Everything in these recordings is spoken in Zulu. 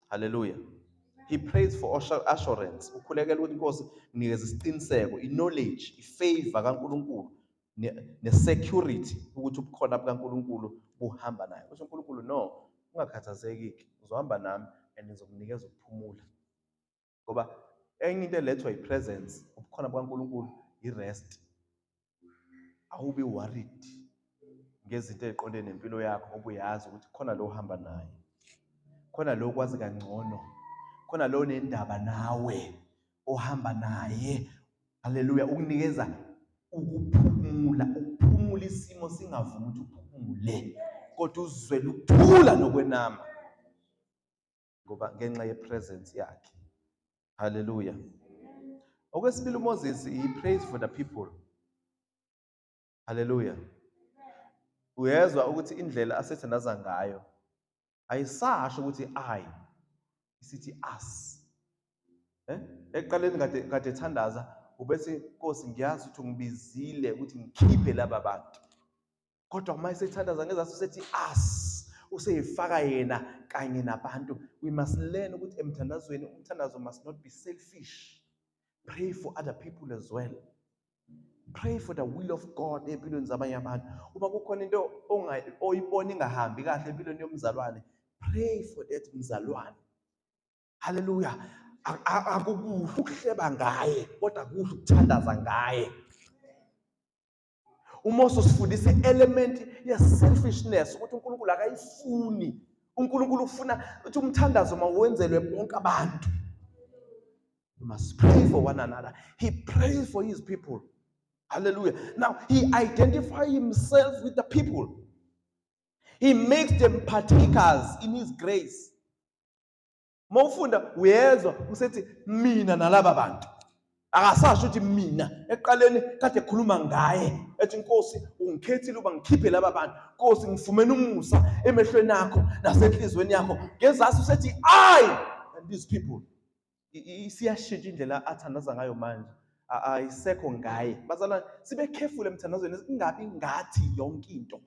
Hallelujah. He prays for assurance. Ukukhulekela ukuthi inkosi inikeze isiqiniseko, knowledge, ifavor kaNkulunkulu, ne-security ukuthi ubukhona bukaNkulunkulu buhamba naye. Kusho uNkulunkulu, no, ungakhathazeki, uzohamba nami and ngizokunikeza ukuphumula. Ngoba enye into elethwa yi-presence, ubukhona bukaNkulunkulu, i-rest. Awubi worried ngezinto eziqondene nempilo yakho ngoba uyazi ukuthi khona lo uhamba naye. Khona lo kwazi kangcono. Khona lo nendaba nawe ohamba naye. Hallelujah. Ukunikeza ukuphumula, ukuphumula isimo singavumi ukuthi uphumule, kodwa uzwele ukuthula nokwenama ngoba ngenxa ye-presence yakhe. Hallelujah. Okwesibili, uMoses, he prays for the people. Hallelujah. Uyezwa ukuthi indlela asethandaza ngayo ayisasho ukuthi I, isithi us. Eqaleni kade ethandaza ubese Nkosi ngiyazi ukuthi ungibizile ukuthi ngikhiphe laba bantu. Kodwa uma esethandaza ngezathi usethi us, useyifaka yena kanye nabantu. We must learn ukuthi emthandazweni umthandazo must not be selfish. Pray for other people as well. Pray for the will of God empilweni zabanye abantu. Uma kukhona into oyibona ingahambi kahle empilweni yomzalwane, pray for that mzalwane. Hallelujah. Akukuhle ukuhleba ngaye, kodwa kuhle ukuthandaza ngaye. UMoses usifundisa i-element ye-selfishness ukuthi uNkulunkulu akayifuni. uNkulunkulu ufuna ukuthi umthandazo mawenzelwe bonke abantu. We must pray for one another. He prays for his people. Hallelujah. Now, he identifies himself with the people. He makes them partakers in his grace. Mawufunda uyezwa usethi mina nalaba bantu. Akasasho ukuthi mina. Eqaleni kade ekhuluma ngaye. Ethi Nkosi ungikhethile uba ngikhiphe laba bantu. Nkosi ngifumene umusa emehlweni akho nasenhlizweni yakho. Ngezasi usethi I and these people. Isiyashintsha indlela athandaza ngayo manje. Ayisekho ngaye. Bazalwane sibe careful emthandazweni ingabi ngathi yonke into.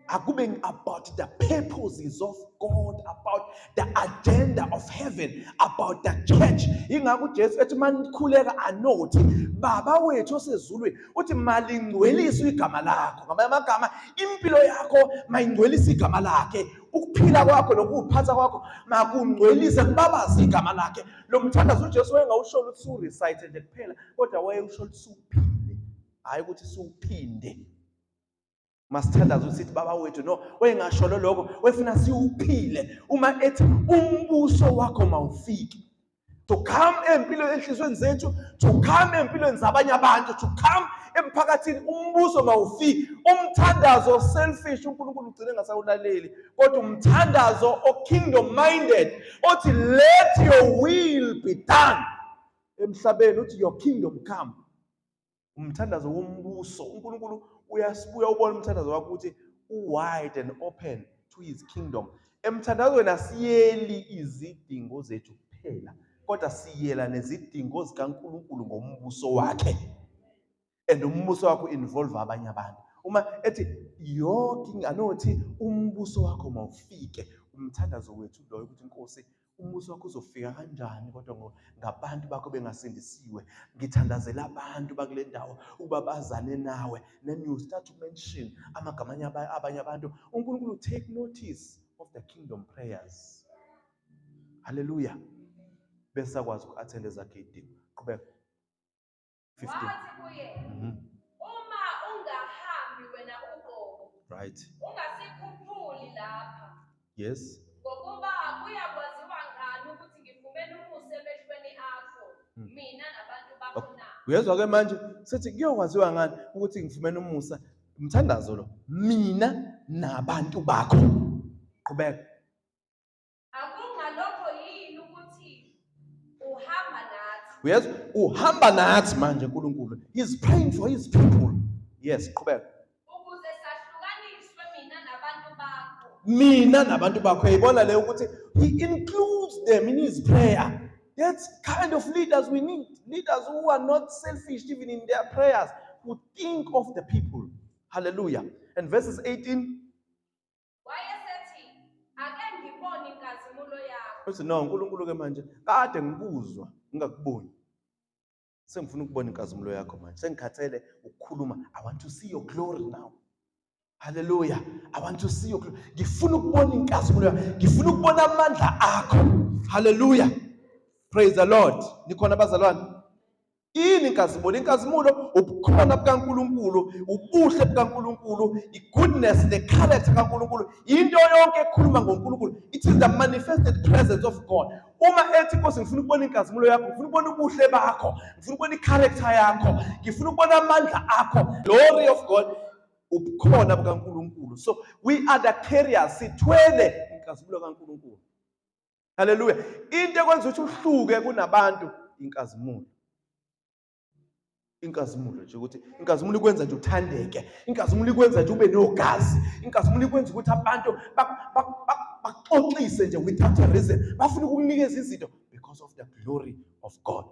Akube about the purposes of God, about the agenda of heaven, about the church. Ingakho uJesu ethi manikhuleka anothi baba wethu osezulwini uthi malingcwelise igama lakho. Ngamanye amagama impilo yakho mayingcwelise igama lakhe. Ukuphila kwakho nokuphatha kwakho makungcwelise kubabaza igama lakhe. Lo mthandazo uJesu wayengawusho ukuthi su-recite nje kuphela, kodwa wayewusho ukuthi suphile, hayi ukuthi suphinde. Masithandaza usithi baba wethu, no, wayengasholo lokho, wefuna siwuphile. Uma ethi umbuso wakho mawufike, to come empilweni enhlizweni zethu, to come empilweni zabanye abantu, to come emphakathini, umbuso mawufike. Umthandazo selfish uNkulunkulu ugcine ngasawulaleli, kodwa umthandazo o kingdom minded othi let your will be done emhlabeni, uthi your kingdom come. Umthandazo wombuso uNkulunkulu uyabuya ubona umthandazo wakho ukuthi wide and open to his kingdom. Emthandazweni asiyeli izidingo zethu kuphela, kodwa siyela nezidingo zikaNkulunkulu ngombuso wakhe. And umbuso wakho involve abanye abantu. Uma ethi your king anothi umbuso wakho mawufike, umthandazo wethu loyo ukuthi Nkosi umbuso wakho uzofika kanjani kodwa ngabantu bakho bengasindisiwe. Ngithandazela abantu bakule ndawo ukuba bazane nawe. Then you start to mention amagama abanye abantu. uNkulunkulu take notice of the kingdom prayers. Hallelujah. Bese akwazi uku-attend ezakhe idingo. Qhubeka. 15. Wathi kuye, uma ungahambi wena ugogo, Right. ungasikhuphuli lapha. Yes. Ngokuba kuyakwaziwa ngani ukuthi ngifumene umusa emehlweni akho, mina nabantu bakho na. Uyezwa ke manje sethi kuyokwaziwa ngani ukuthi ngifumene umusa, umthandazo lo, mina nabantu bakho. Qhubeka. Akungalokho yini ukuthi uhamba nathi. Uyezwa uhamba nathi manje uNkulunkulu. He's praying for his people. Yes, qhubeka. Ukuze sahlukaniswe mina nabantu bakho. Mina nabantu bakho. Yibona le ukuthi he includes them in his prayer. That's kind of leaders we need. Leaders who are not selfish even in their prayers, who think of the people. Hallelujah. And verses 18. Wayesethi, ake ngibone inkazimulo yakho. Uthi no, uNkulunkulu ke manje kade ngikuzwa ngingakuboni. Sengifuna ukubona inkazimulo yakho manje. Sengikhathele ukukhuluma. I want to see your glory now. Hallelujah. I want to see your glory. Ngifuna ukubona inkazimulo yakho. Ngifuna ukubona amandla akho. Hallelujah. Praise the Lord. Nikhona bazalwane? Yini inkazimulo? Inkazimulo ubukhona bukaNkulunkulu, ubuhle bukaNkulunkulu, i-goodness, the character kaNkulunkulu. Into yonke ekhuluma ngoNkulunkulu. It is the manifested presence of God. Uma ethi Nkosi ngifuna ukubona inkazimulo yakho, ngifuna ukubona ubuhle bakho, ngifuna ukubona i-character yakho, ngifuna ukubona amandla akho. Glory of God ubukhona bukaNkulunkulu. So we are the carriers, sithwele inkazimulo kaNkulunkulu. Hallelujah. Into ekwenza ukuthi uhluke kunabantu inkazimulo. Inkazimulo nje ukuthi inkazimulo ikwenza nje uthandeke, inkazimulo ikwenza nje ube nogazi, inkazimulo ikwenza ukuthi abantu baxoxise nje without a reason, bafuna ukukunikeza izinto because of the glory of God.